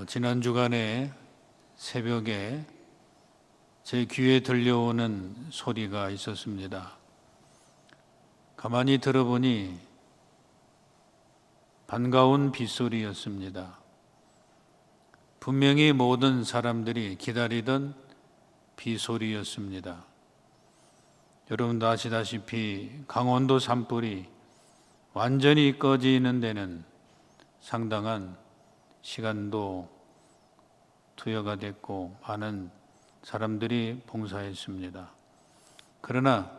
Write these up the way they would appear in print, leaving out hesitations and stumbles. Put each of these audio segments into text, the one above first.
지난 주간에 새벽에 제 귀에 들려오는 소리가 있었습니다. 가만히 들어보니 반가운 빗소리였습니다. 분명히 모든 사람들이 기다리던 빗소리였습니다. 여러분도 아시다시피 강원도 산불이 완전히 꺼지는 데는 상당한 시간도 투여가 됐고 많은 사람들이 봉사했습니다. 그러나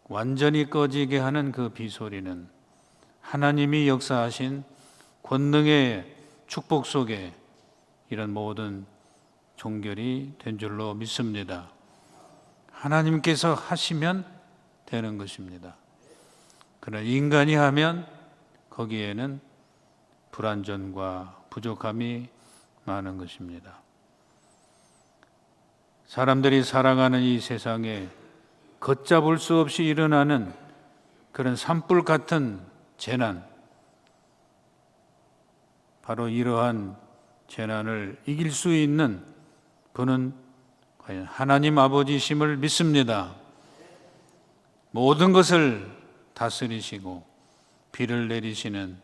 완전히 꺼지게 하는 그 비소리는 하나님이 역사하신 권능의 축복 속에 이런 모든 종결이 된 줄로 믿습니다. 하나님께서 하시면 되는 것입니다. 그러나 인간이 하면 거기에는 불완전과 부족함이 많은 것입니다. 사람들이 살아가는 이 세상에 걷잡을 수 없이 일어나는 그런 산불 같은 재난, 바로 이러한 재난을 이길 수 있는 분은 과연 하나님 아버지심을 믿습니다. 모든 것을 다스리시고 비를 내리시는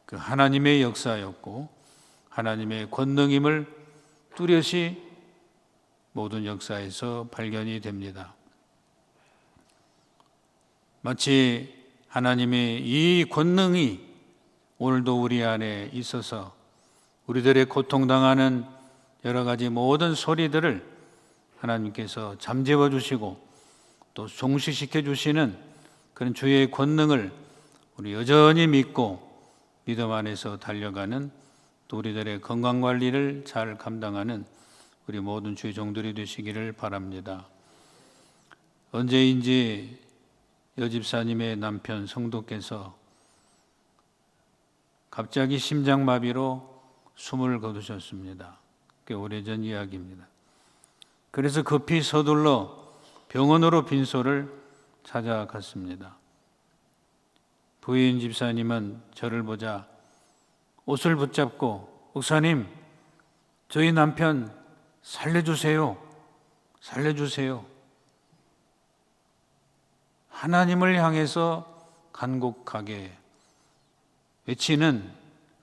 그 하나님의 역사였고 하나님의 권능임을 뚜렷이 모든 역사에서 발견이 됩니다. 마치 하나님의 이 권능이 오늘도 우리 안에 있어서 우리들의 고통당하는 여러 가지 모든 소리들을 하나님께서 잠재워 주시고 또 종식시켜 주시는 그런 주의 권능을 우리 여전히 믿고 믿음 안에서 달려가는 또 우리들의 건강관리를 잘 감당하는 우리 모든 주의 종들이 되시기를 바랍니다. 언제인지 여집사님의 남편 성도께서 갑자기 심장마비로 숨을 거두셨습니다. 꽤 오래전 이야기입니다. 그래서 급히 서둘러 병원으로 빈소를 찾아갔습니다. 부인 집사님은 저를 보자 옷을 붙잡고 목사님, 저희 남편 살려주세요. 살려주세요. 하나님을 향해서 간곡하게 외치는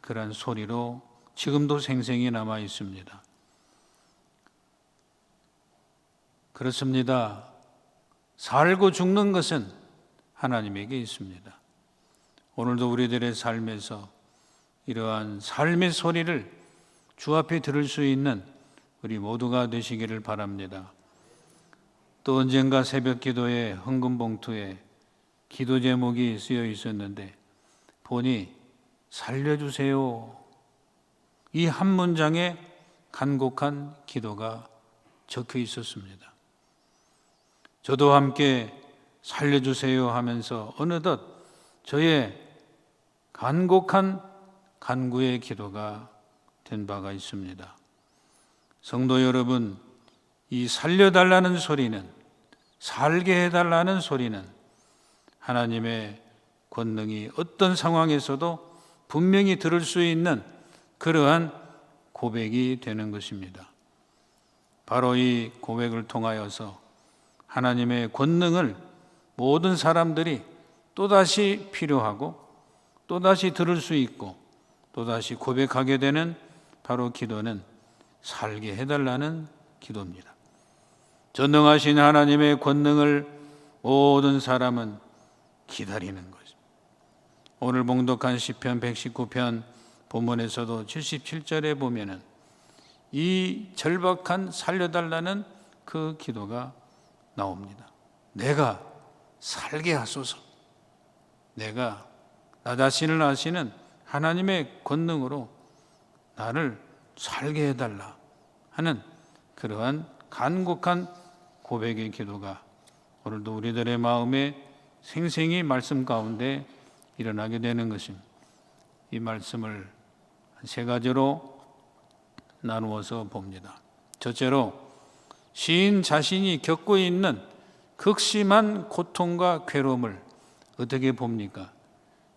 그런 소리로 지금도 생생히 남아 있습니다. 그렇습니다. 살고 죽는 것은 하나님에게 있습니다. 오늘도 우리들의 삶에서 이러한 삶의 소리를 주 앞에 들을 수 있는 우리 모두가 되시기를 바랍니다. 또 언젠가 새벽 기도에 헌금 봉투에 기도 제목이 쓰여 있었는데 보니 살려주세요. 이 한 문장에 간곡한 기도가 적혀 있었습니다. 저도 함께 살려주세요 하면서 어느덧 저의 간곡한 간구의 기도가 된 바가 있습니다. 성도 여러분, 이 살려달라는 소리는, 살게 해달라는 소리는 하나님의 권능이 어떤 상황에서도 분명히 들을 수 있는 그러한 고백이 되는 것입니다. 바로 이 고백을 통하여서 하나님의 권능을 모든 사람들이 또다시 필요하고 또다시 들을 수 있고 또다시 고백하게 되는 바로 기도는 살게 해달라는 기도입니다. 전능하신 하나님의 권능을 모든 사람은 기다리는 것입니다. 오늘 봉독한 시편 119편 본문에서도 77절에 보면은 이 절박한 살려달라는 그 기도가 나옵니다. 내가 살게 하소서. 내가 나 자신을 아시는 하나님의 권능으로 나를 살게 해달라 하는 그러한 간곡한 고백의 기도가 오늘도 우리들의 마음에 생생히 말씀 가운데 일어나게 되는 것입니다. 이 말씀을 세 가지로 나누어서 봅니다. 첫째로 시인 자신이 겪고 있는 극심한 고통과 괴로움을 어떻게 봅니까?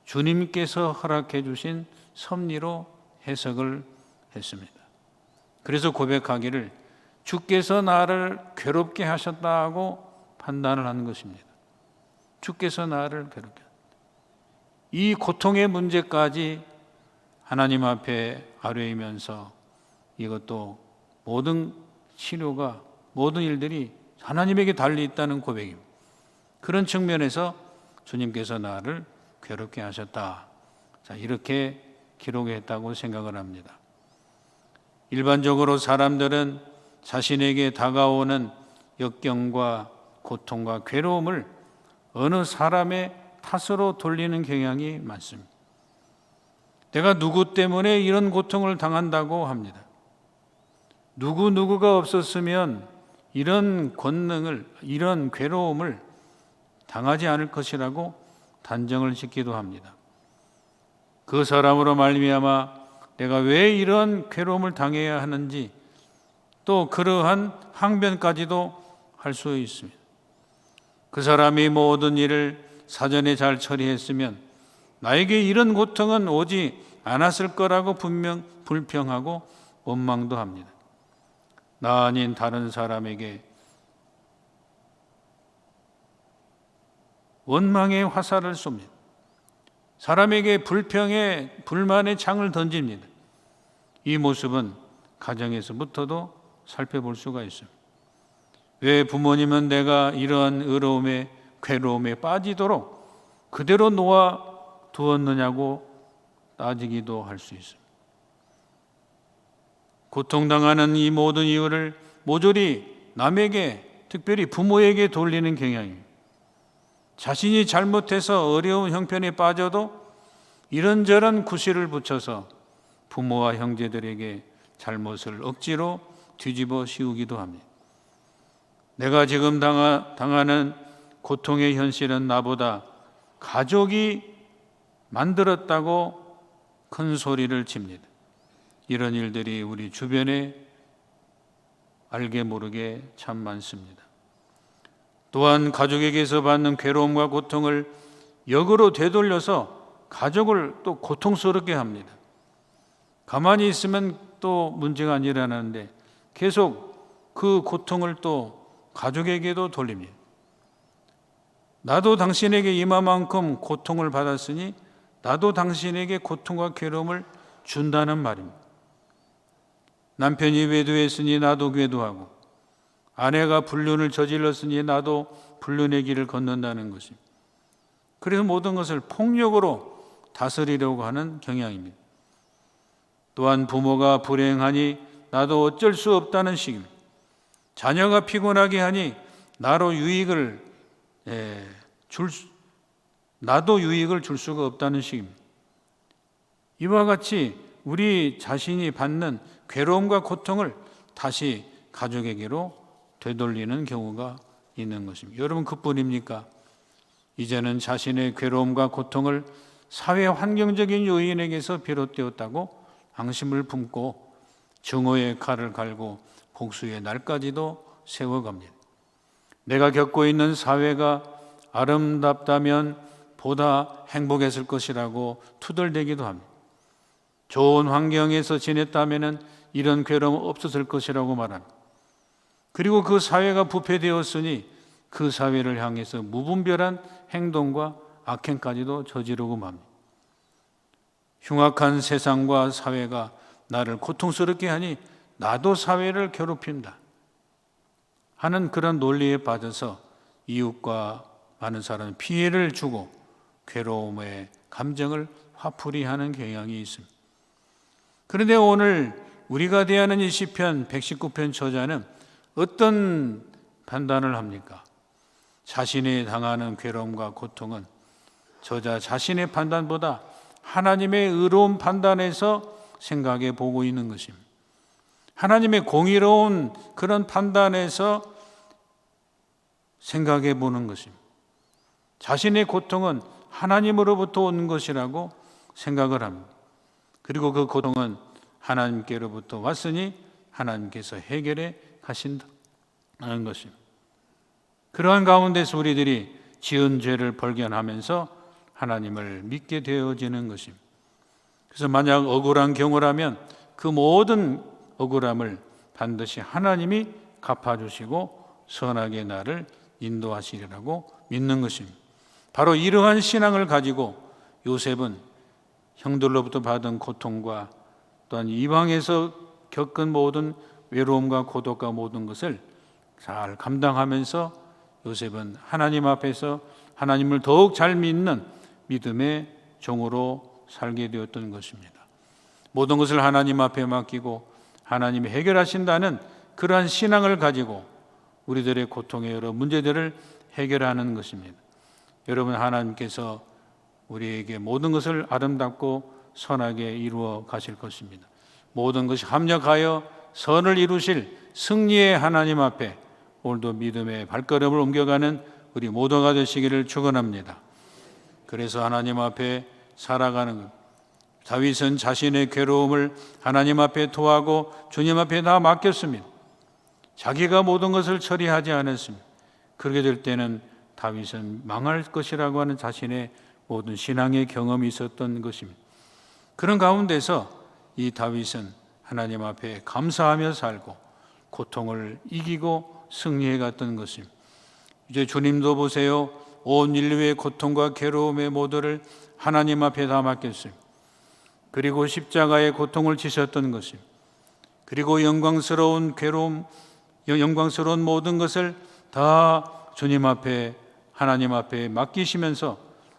주님께서 허락해 주신 섭리로 해석을 했습니다. 그래서 고백하기를 주께서 나를 괴롭게 하셨다고 판단을 하는 것입니다. 주께서 나를 괴롭게 하셨다. 이 고통의 문제까지 하나님 앞에 아뢰이면서 이것도 모든 치료가 모든 일들이 하나님에게 달리 있다는 고백입니다. 그런 측면에서 주님께서 나를 괴롭게 하셨다. 자, 이렇게 기록했다고 생각을 합니다. 일반적으로 사람들은 자신에게 다가오는 역경과 고통과 괴로움을 어느 사람의 탓으로 돌리는 경향이 많습니다. 내가 누구 때문에 이런 고통을 당한다고 합니다. 누구가 없었으면 이런 권능을, 이런 괴로움을 당하지 않을 것이라고 단정을 짓기도 합니다. 그 사람으로 말미암아 내가 왜 이런 괴로움을 당해야 하는지 또 그러한 항변까지도 할 수 있습니다. 그 사람이 모든 일을 사전에 잘 처리했으면 나에게 이런 고통은 오지 않았을 거라고 분명 불평하고 원망도 합니다. 나 아닌 다른 사람에게 원망의 화살을 쏩니다. 사람에게 불평의 불만의 창을 던집니다. 이 모습은 가정에서부터도 살펴볼 수가 있습니다. 왜 부모님은 내가 이러한 의로움에 괴로움에 빠지도록 그대로 놓아 두었느냐고 따지기도 할 수 있습니다. 고통당하는 이 모든 이유를 모조리 남에게, 특별히 부모에게 돌리는 경향입니다. 자신이 잘못해서 어려운 형편에 빠져도 이런저런 구실을 붙여서 부모와 형제들에게 잘못을 억지로 뒤집어 씌우기도 합니다. 내가 지금 당하는 고통의 현실은 나보다 가족이 만들었다고 큰 소리를 칩니다. 이런 일들이 우리 주변에 알게 모르게 참 많습니다. 또한 가족에게서 받는 괴로움과 고통을 역으로 되돌려서 가족을 또 고통스럽게 합니다. 가만히 있으면 또 문제가 안 일어나는데 계속 그 고통을 또 가족에게도 돌립니다. 나도 당신에게 이만큼 고통을 받았으니 나도 당신에게 고통과 괴로움을 준다는 말입니다. 남편이 외도했으니 나도 외도하고 아내가 불륜을 저질렀으니 나도 불륜의 길을 걷는다는 것입니다. 그래서 모든 것을 폭력으로 다스리려고 하는 경향입니다. 또한 부모가 불행하니 나도 어쩔 수 없다는 식입니다. 자녀가 피곤하게 하니 나도 유익을 줄 수가 없다는 식입니다. 이와 같이 우리 자신이 받는 괴로움과 고통을 다시 가족에게로 되돌리는 경우가 있는 것입니다. 여러분, 그뿐입니까? 이제는 자신의 괴로움과 고통을 사회 환경적인 요인에게서 비롯되었다고 앙심을 품고 증오의 칼을 갈고 복수의 날까지도 세워갑니다. 내가 겪고 있는 사회가 아름답다면 보다 행복했을 것이라고 투덜대기도 합니다. 좋은 환경에서 지냈다면 이런 괴로움 없었을 것이라고 말합니다. 그리고 그 사회가 부패되었으니 그 사회를 향해서 무분별한 행동과 악행까지도 저지르고 맙니다. 흉악한 세상과 사회가 나를 고통스럽게 하니 나도 사회를 괴롭힌다 하는 그런 논리에 빠져서 이웃과 많은 사람은 피해를 주고 괴로움의 감정을 화풀이하는 경향이 있습니다. 그런데 오늘 우리가 대하는 이 시편 119편 저자는 어떤 판단을 합니까? 자신이 당하는 괴로움과 고통은 저자 자신의 판단보다 하나님의 의로운 판단에서 생각해 보고 있는 것입니다. 하나님의 공의로운 그런 판단에서 생각해 보는 것입니다. 자신의 고통은 하나님으로부터 온 것이라고 생각을 합니다. 그리고 그 고통은 하나님께로부터 왔으니 하나님께서 해결해 가신다는 것입니다. 그러한 가운데서 우리들이 지은 죄를 발견하면서 하나님을 믿게 되어지는 것입니다. 그래서 만약 억울한 경우라면 그 모든 억울함을 반드시 하나님이 갚아주시고 선하게 나를 인도하시리라고 믿는 것입니다. 바로 이러한 신앙을 가지고 요셉은 형들로부터 받은 고통과 또한 이방에서 겪은 모든 외로움과 고독과 모든 것을 잘 감당하면서 요셉은 하나님 앞에서 하나님을 더욱 잘 믿는 믿음의 종으로 살게 되었던 것입니다. 모든 것을 하나님 앞에 맡기고 하나님이 해결하신다는 그러한 신앙을 가지고 우리들의 고통의 여러 문제들을 해결하는 것입니다. 여러분, 하나님께서 우리에게 모든 것을 아름답고 선하게 이루어 가실 것입니다. 모든 것이 합력하여 선을 이루실 승리의 하나님 앞에 오늘도 믿음의 발걸음을 옮겨가는 우리 모두가 되시기를 축원합니다. 그래서 하나님 앞에 살아가는 것, 다윗은 자신의 괴로움을 하나님 앞에 토하고 주님 앞에 다 맡겼습니다. 자기가 모든 것을 처리하지 않았습니다. 그렇게 될 때는 다윗은 망할 것이라고 하는 자신의 모든 신앙의 경험이 있었던 것입니다. 그런 가운데서 이 다윗은 하나님 앞에 감사하며 살고 고통을 이기고 승리해 갔던 것입니다. 이제 주님도 보세요. 온 인류의 고통과 괴로움의 모두를 하나님 앞에 다 맡겼습니다. 그리고 십자가의 고통을 지셨던 것입니다. 그리고 영광스러운 괴로움, 영광스러운 모든 것을 다 주님 앞에 하나님 앞에 맡기시면서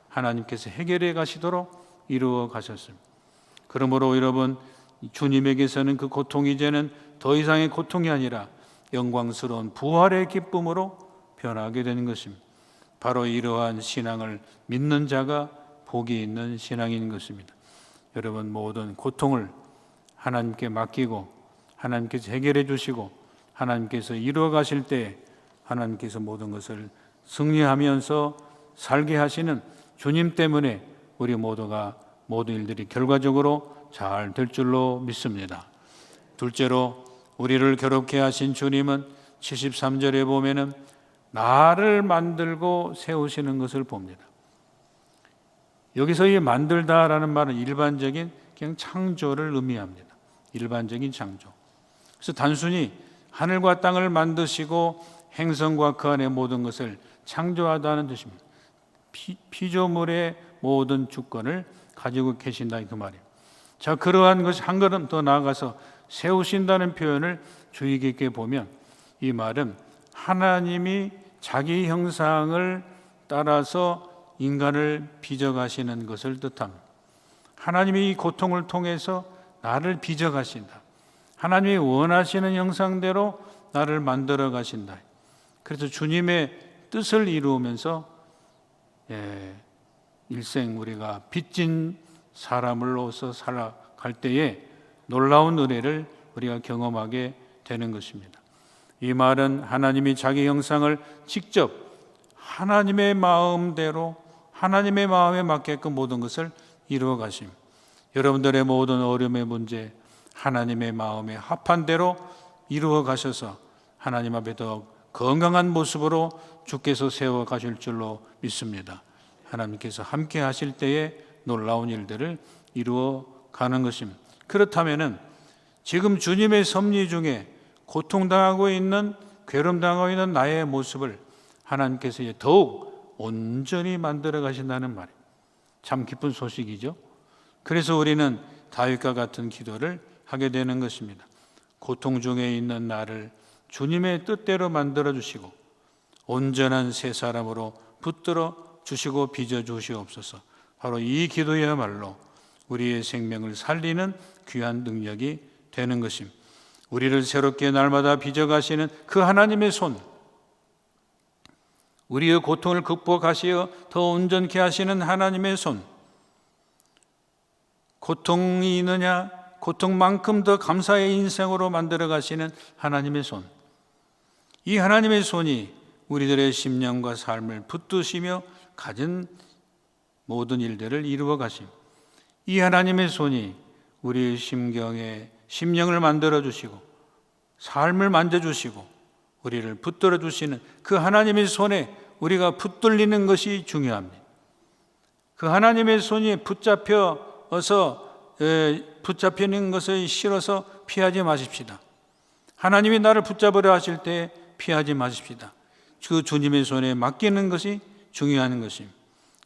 하나님께서 해결해 가시도록 이루어 가셨습니다. 그러므로 여러분, 주님에게서는 그 고통이 이제는 더 이상의 고통이 아니라 영광스러운 부활의 기쁨으로 변하게 되는 것입니다. 바로 이러한 신앙을 믿는 자가 복이 있는 신앙인 것입니다. 여러분, 모든 고통을 하나님께 맡기고 하나님께서 해결해 주시고 하나님께서 이루어 가실 때 하나님께서 모든 것을 승리하면서 살게 하시는 주님 때문에 우리 모두가 모든 일들이 결과적으로 잘 될 줄로 믿습니다. 둘째로, 우리를 괴롭게 하신 주님은 73절에 보면은 나를 만들고 세우시는 것을 봅니다. 여기서 이 만들다라는 말은 일반적인 그냥 창조를 의미합니다. 일반적인 창조. 그래서 단순히 하늘과 땅을 만드시고 행성과 그 안의 모든 것을 창조하다는 뜻입니다. 피조물의 모든 주권을 가지고 계신다, 그 말이에요. 자, 그러한 것이 한 걸음 더 나아가서 세우신다는 표현을 주의 깊게 보면 이 말은 하나님이 자기 형상을 따라서 인간을 빚어가시는 것을 뜻합니다. 하나님이 이 고통을 통해서 나를 빚어가신다. 하나님이 원하시는 형상대로 나를 만들어 가신다. 그래서 주님의 뜻을 이루면서 일생 우리가 빚진 사람으로서 살아갈 때에 놀라운 은혜를 우리가 경험하게 되는 것입니다. 이 말은 하나님이 자기 형상을 직접 하나님의 마음대로 하나님의 마음에 맞게끔 모든 것을 이루어 가심. 여러분들의 모든 어려움의 문제 하나님의 마음에 합한 대로 이루어 가셔서 하나님 앞에 더 건강한 모습으로 주께서 세워 가실 줄로 믿습니다. 하나님께서 함께 하실 때에 놀라운 일들을 이루어 가는 것입니다. 그렇다면은 지금 주님의 섭리 중에 고통당하고 있는, 괴로움당하고 있는 나의 모습을 하나님께서 더욱 온전히 만들어 가신다는 말이에요. 참 기쁜 소식이죠. 그래서 우리는 다윗과 같은 기도를 하게 되는 것입니다. 고통 중에 있는 나를 주님의 뜻대로 만들어 주시고 온전한 새 사람으로 붙들어 주시고 빚어 주시옵소서. 바로 이 기도야말로 우리의 생명을 살리는 귀한 능력이 되는 것입니다. 우리를 새롭게 날마다 빚어가시는 그 하나님의 손, 우리의 고통을 극복하시어 더 온전케 하시는 하나님의 손, 고통이 있느냐 고통만큼 더 감사의 인생으로 만들어 가시는 하나님의 손, 이 하나님의 손이 우리들의 심령과 삶을 붙드시며 가진 모든 일들을 이루어 가심. 이 하나님의 손이 우리의 심령을 만들어 주시고 삶을 만져주시고 우리를 붙들어 주시는 그 하나님의 손에 우리가 붙들리는 것이 중요합니다. 그 하나님의 손이 붙잡히는 것을 싫어서 피하지 마십시다. 하나님이 나를 붙잡으려 하실 때 피하지 마십시다. 그 주님의 손에 맡기는 것이 중요한 것입니다.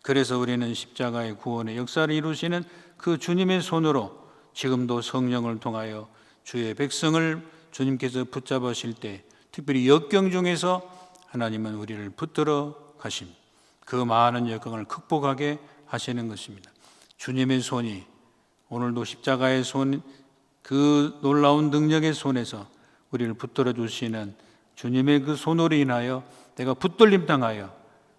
그래서 우리는 십자가의 구원의 역사를 이루시는 그 주님의 손으로 지금도 성령을 통하여 주의 백성을 주님께서 붙잡으실 때 특별히 역경 중에서 하나님은 우리를 붙들어 가십니다. 그 많은 역경을 극복하게 하시는 것입니다. 주님의 손이 오늘도 십자가의 손, 그 놀라운 능력의 손에서 우리를 붙들어 주시는 주님의 그 손으로 인하여 내가 붙들림 당하여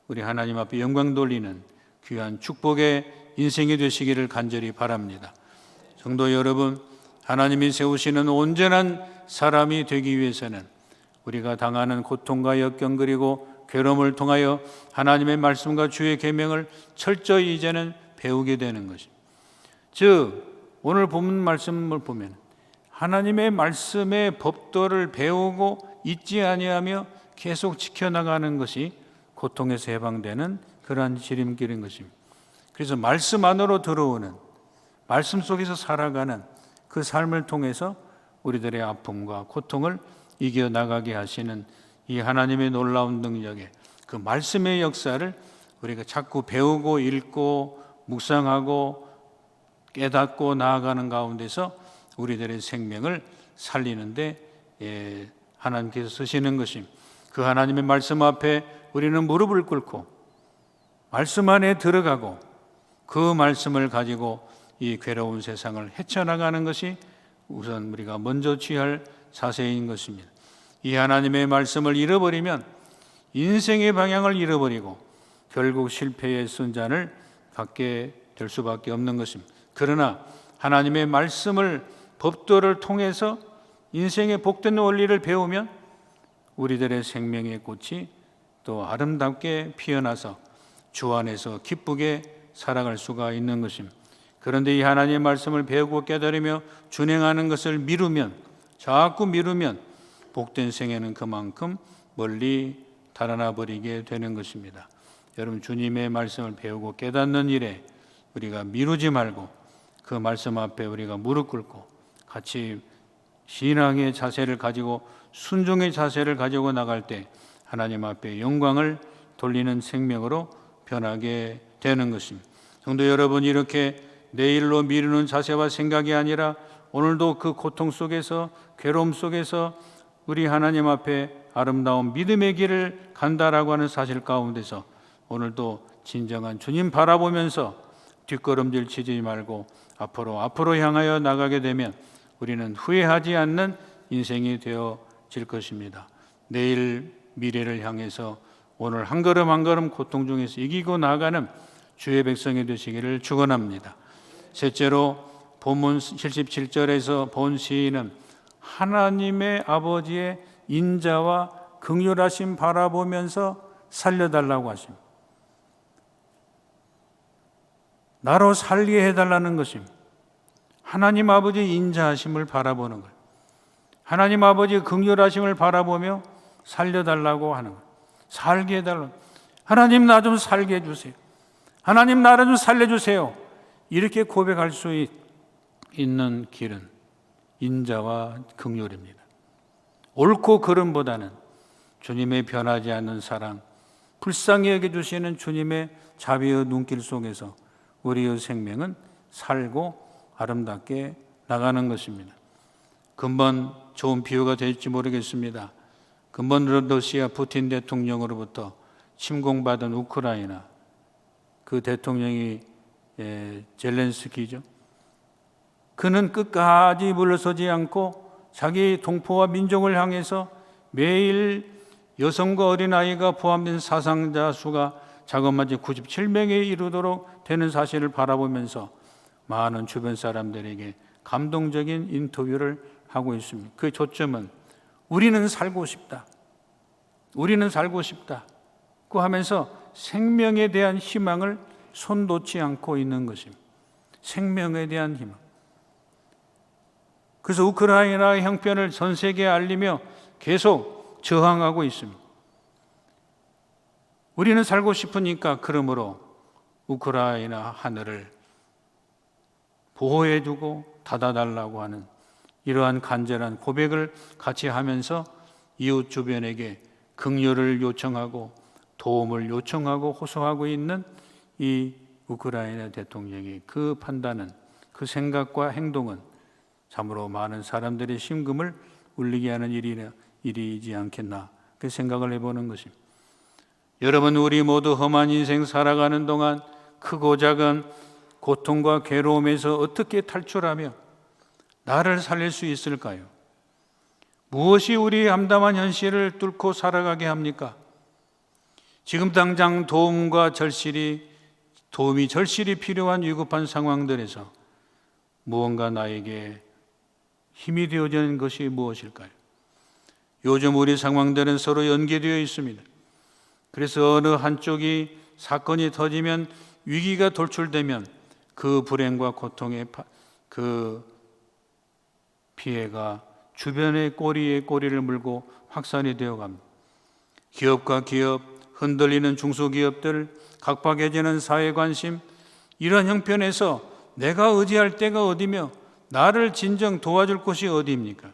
우리 하나님 앞에 영광 돌리는 귀한 축복의 인생이 되시기를 간절히 바랍니다. 성도 여러분, 하나님이 세우시는 온전한 사람이 되기 위해서는 우리가 당하는 고통과 역경 그리고 괴로움을 통하여 하나님의 말씀과 주의 계명을 철저히 이제는 배우게 되는 것입니다. 즉 오늘 본문 말씀을 보면 하나님의 말씀의 법도를 배우고 잊지 아니하며 계속 지켜나가는 것이 고통에서 해방되는 그러한 지름길인 것입니다. 그래서 말씀 안으로 들어오는, 말씀 속에서 살아가는 그 삶을 통해서 우리들의 아픔과 고통을 이겨나가게 하시는 이 하나님의 놀라운 능력에 그 말씀의 역사를 우리가 자꾸 배우고 읽고 묵상하고 깨닫고 나아가는 가운데서 우리들의 생명을 살리는데 하나님께서 쓰시는 것입니다. 그 하나님의 말씀 앞에 우리는 무릎을 꿇고 말씀 안에 들어가고 그 말씀을 가지고 이 괴로운 세상을 헤쳐나가는 것이 우선 우리가 먼저 취할 자세인 것입니다. 이 하나님의 말씀을 잃어버리면 인생의 방향을 잃어버리고 결국 실패의 순잔을 받게 될 수밖에 없는 것입니다. 그러나 하나님의 말씀을 법도를 통해서 인생의 복된 원리를 배우면 우리들의 생명의 꽃이 또 아름답게 피어나서 주 안에서 기쁘게 살아갈 수가 있는 것입니다. 그런데 이 하나님의 말씀을 배우고 깨달으며 준행하는 것을 미루면, 자꾸 미루면 복된 생애는 그만큼 멀리 달아나 버리게 되는 것입니다. 여러분, 주님의 말씀을 배우고 깨닫는 일에 우리가 미루지 말고 그 말씀 앞에 우리가 무릎 꿇고 같이 신앙의 자세를 가지고 순종의 자세를 가지고 나갈 때 하나님 앞에 영광을 돌리는 생명으로 변하게 되는 것입니다. 성도 여러분, 이렇게 내일로 미루는 자세와 생각이 아니라 오늘도 그 고통 속에서 괴로움 속에서 우리 하나님 앞에 아름다운 믿음의 길을 간다라고 하는 사실 가운데서 오늘도 진정한 주님 바라보면서 뒷걸음질 치지 말고 앞으로 향하여 나가게 되면 우리는 후회하지 않는 인생이 되어질 것입니다. 내일 미래를 향해서 오늘 한 걸음 한 걸음 고통 중에서 이기고 나가는 주의 백성이 되시기를 축원합니다. 셋째로 본문 77절에서 본 시인은 하나님의 아버지의 인자와 긍휼하심 바라보면서 살려달라고 하십니다. 나로 살게 해달라는 것입니다. 하나님 아버지의 인자하심을 바라보는 것, 하나님 아버지의 긍휼하심을 바라보며 살려달라고 하는 것, 살게 해달라고. 하나님 나 좀 살게 해주세요. 하나님 나를 좀 살려주세요. 이렇게 고백할 수 있는 길은 인자와 긍휼입니다. 옳고 그름보다는 주님의 변하지 않는 사랑, 불쌍히 여겨주시는 주님의 자비의 눈길 속에서 우리의 생명은 살고 아름답게 나가는 것입니다. 근본 좋은 비유가 될지 모르겠습니다. 근본 러시아 푸틴 대통령으로부터 침공받은 우크라이나, 그 대통령이 젤렌스키죠. 그는 끝까지 물러서지 않고 자기 동포와 민족을 향해서 매일 여성과 어린아이가 포함된 사상자 수가 자그마치 97명에 이르도록 되는 사실을 바라보면서 많은 주변 사람들에게 감동적인 인터뷰를 하고 있습니다. 그 초점은 우리는 살고 싶다. 우리는 살고 싶다. 그 하면서 생명에 대한 희망을 손 놓지 않고 있는 것입니다. 생명에 대한 희망. 그래서 우크라이나 형편을 전 세계에 알리며 계속 저항하고 있습니다. 우리는 살고 싶으니까 그러므로 우크라이나 하늘을 보호해주고 닫아달라고 하는 이러한 간절한 고백을 같이 하면서 이웃 주변에게 긍휼을 요청하고 도움을 요청하고 호소하고 있는 이 우크라이나 대통령의 그 판단은, 그 생각과 행동은 참으로 많은 사람들의 심금을 울리게 하는 일이지 않겠나, 그 생각을 해보는 것입니다. 여러분, 우리 모두 험한 인생 살아가는 동안 크고 작은 고통과 괴로움에서 어떻게 탈출하며 나를 살릴 수 있을까요? 무엇이 우리의 암담한 현실을 뚫고 살아가게 합니까? 지금 당장 도움이 절실히 필요한 위급한 상황들에서 무언가 나에게 힘이 되어지는 것이 무엇일까요? 요즘 우리 상황들은 서로 연계되어 있습니다. 그래서 어느 한쪽이 사건이 터지면, 위기가 돌출되면 그 불행과 고통의 그 피해가 주변의 꼬리에 꼬리를 물고 확산이 되어 갑니다. 기업과 기업, 흔들리는 중소기업들, 각박해지는 사회 관심, 이런 형편에서 내가 의지할 때가 어디며 나를 진정 도와줄 곳이 어디입니까?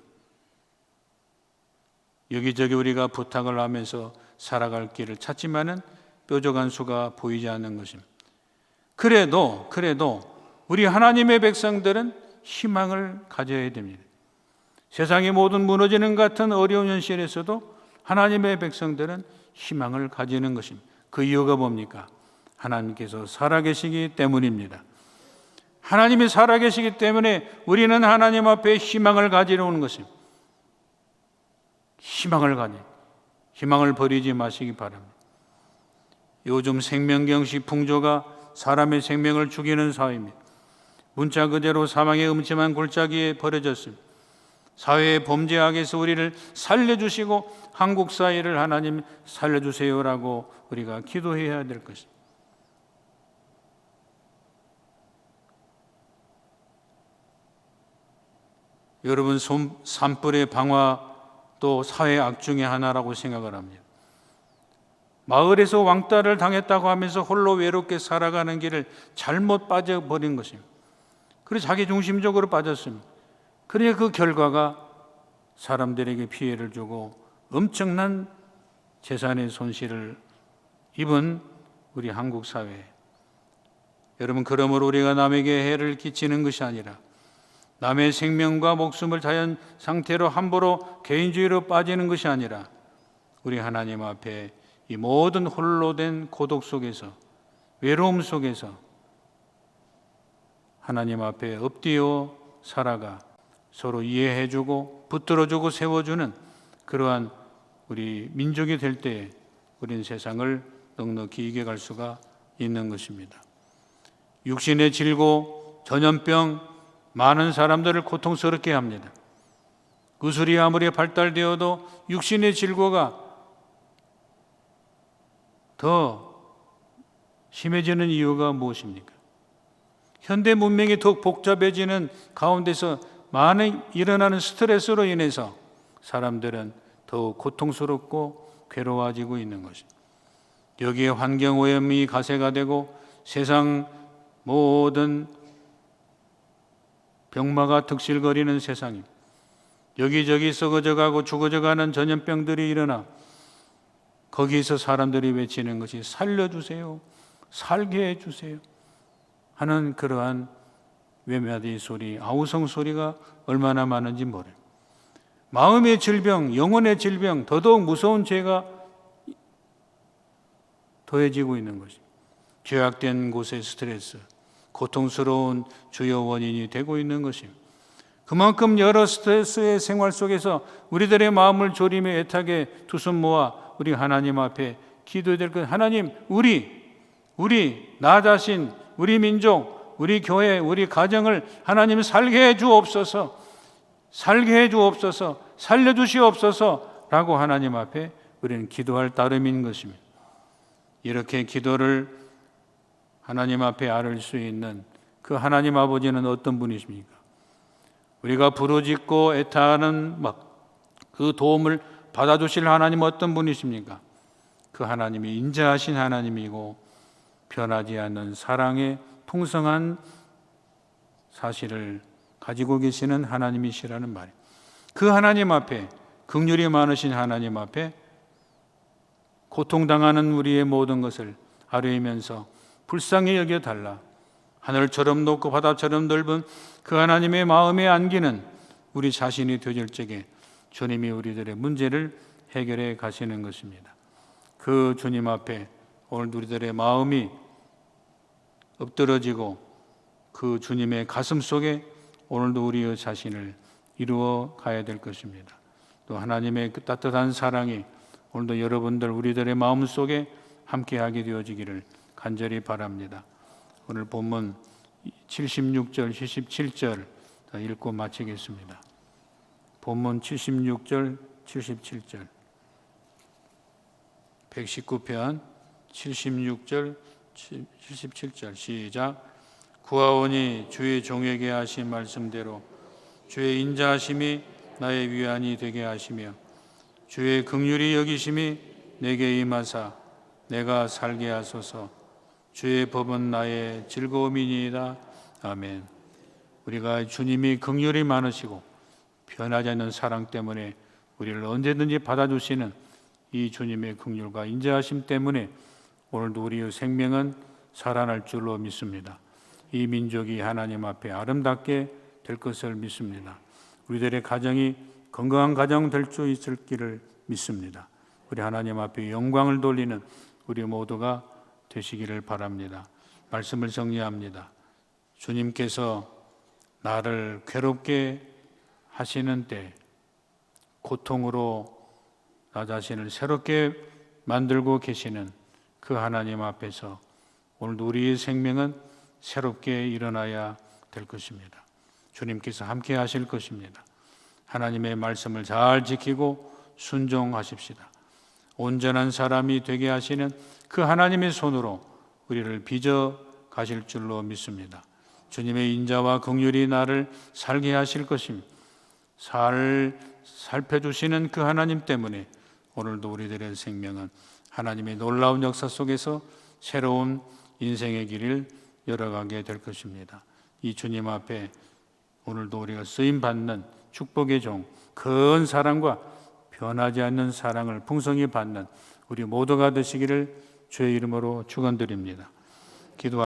여기저기 우리가 부탁을 하면서 살아갈 길을 찾지만은 뾰족한 수가 보이지 않는 것입니다. 그래도 우리 하나님의 백성들은 희망을 가져야 됩니다. 세상이 모든 무너지는 같은 어려운 현실에서도 하나님의 백성들은 희망을 가지는 것입니다. 그 이유가 뭡니까? 하나님께서 살아계시기 때문입니다. 하나님이 살아계시기 때문에 우리는 하나님 앞에 희망을 가지러 오는 것입니다. 희망을 버리지 마시기 바랍니다. 요즘 생명경시 풍조가 사람의 생명을 죽이는 사회입니다. 문자 그대로 사망의 음침한 골짜기에 버려졌습니다. 사회의 범죄악에서 우리를 살려주시고 한국 사회를 하나님 살려주세요라고 우리가 기도해야 될 것입니다. 여러분, 산불의 방화도 사회 악 중의 하나라고 생각을 합니다. 마을에서 왕따를 당했다고 하면서 홀로 외롭게 살아가는 길을 잘못 빠져버린 것입니다. 그래서 자기중심적으로 빠졌습니다. 그래야 그 결과가 사람들에게 피해를 주고 엄청난 재산의 손실을 입은 우리 한국 사회. 여러분, 그러므로 우리가 남에게 해를 끼치는 것이 아니라 남의 생명과 목숨을 자연 상태로 함부로 개인주의로 빠지는 것이 아니라 우리 하나님 앞에 이 모든 홀로 된 고독 속에서, 외로움 속에서 하나님 앞에 엎드려 살아가 서로 이해해주고 붙들어주고 세워주는 그러한 우리 민족이 될 때에 우리는 세상을 넉넉히 이겨갈 수가 있는 것입니다. 육신의 질고, 전염병, 많은 사람들을 고통스럽게 합니다. 의술이 아무리 발달되어도 육신의 질고가 더 심해지는 이유가 무엇입니까? 현대 문명이 더욱 복잡해지는 가운데서 많은 일어나는 스트레스로 인해서 사람들은 더욱 고통스럽고 괴로워지고 있는 것입니다. 여기에 환경오염이 가세가 되고 세상 모든 병마가 득실거리는 세상입니다. 여기저기 썩어져가고 죽어져가는 전염병들이 일어나 거기서 사람들이 외치는 것이 살려주세요, 살게 해주세요 하는 그러한 외마디 소리, 아우성 소리가 얼마나 많은지 모릅니다. 마음의 질병, 영혼의 질병, 더더욱 무서운 죄가 더해지고 있는 것입니다. 죄악된 곳의 스트레스, 고통스러운 주요 원인이 되고 있는 것입니다. 그만큼 여러 스트레스의 생활 속에서 우리들의 마음을 졸이며 애타게 두 손 모아 우리 하나님 앞에 기도해야 될 것. 하나님, 나 자신, 우리 민족, 우리 교회, 우리 가정을 하나님 살게 해 주옵소서, 살려주시옵소서라고 하나님 앞에 우리는 기도할 따름인 것입니다. 이렇게 기도를 하나님 앞에 아뢰 수 있는 그 하나님 아버지는 어떤 분이십니까? 우리가 부르짖고 애타하는 그 도움을 받아주실 하나님은 어떤 분이십니까? 그 하나님이 인자하신 하나님이고 변하지 않는 사랑의 풍성한 사실을 가지고 계시는 하나님이시라는 말이에요. 그 하나님 앞에, 긍휼이 많으신 하나님 앞에 고통당하는 우리의 모든 것을 아뢰면서 불쌍히 여겨달라. 하늘처럼 높고 바다처럼 넓은 그 하나님의 마음에 안기는 우리 자신이 되질 적에 주님이 우리들의 문제를 해결해 가시는 것입니다. 그 주님 앞에 오늘 우리들의 마음이 엎드러지고 그 주님의 가슴 속에 오늘도 우리의 자신을 이루어 가야 될 것입니다. 또 하나님의 그 따뜻한 사랑이 오늘도 여러분들 우리들의 마음 속에 함께하게 되어지기를 간절히 바랍니다. 오늘 본문 76절, 77절 읽고 마치겠습니다. 본문 76절, 77절 119편 76절, 77절 시작. 구하오니 주의 종에게 하신 말씀대로 주의 인자하심이 나의 위안이 되게 하시며 주의 긍휼이 여기심이 내게 임하사 내가 살게 하소서. 주의 법은 나의 즐거움이니이다. 아멘. 우리가 주님이 긍휼이 많으시고 변하지 않는 사랑 때문에 우리를 언제든지 받아주시는 이 주님의 긍휼과 인자하심 때문에 오늘도 우리의 생명은 살아날 줄로 믿습니다. 이 민족이 하나님 앞에 아름답게 될 것을 믿습니다. 우리들의 가정이 건강한 가정 될 수 있을 길을 믿습니다. 우리 하나님 앞에 영광을 돌리는 우리 모두가 되시기를 바랍니다. 말씀을 정리합니다. 주님께서 나를 괴롭게 하시는 때 고통으로 나 자신을 새롭게 만들고 계시는 그 하나님 앞에서 오늘도 우리의 생명은 새롭게 일어나야 될 것입니다. 주님께서 함께 하실 것입니다. 하나님의 말씀을 잘 지키고 순종하십시다. 온전한 사람이 되게 하시는 그 하나님의 손으로 우리를 빚어 가실 줄로 믿습니다. 주님의 인자와 긍휼이 나를 살게 하실 것입니다. 살펴주시는 그 하나님 때문에 오늘도 우리들의 생명은 하나님의 놀라운 역사 속에서 새로운 인생의 길을 열어가게 될 것입니다. 이 주님 앞에 오늘도 우리가 쓰임받는 축복의 종, 큰 사랑과 변하지 않는 사랑을 풍성히 받는 우리 모두가 되시기를 주의 이름으로 축원드립니다. 기도합니다.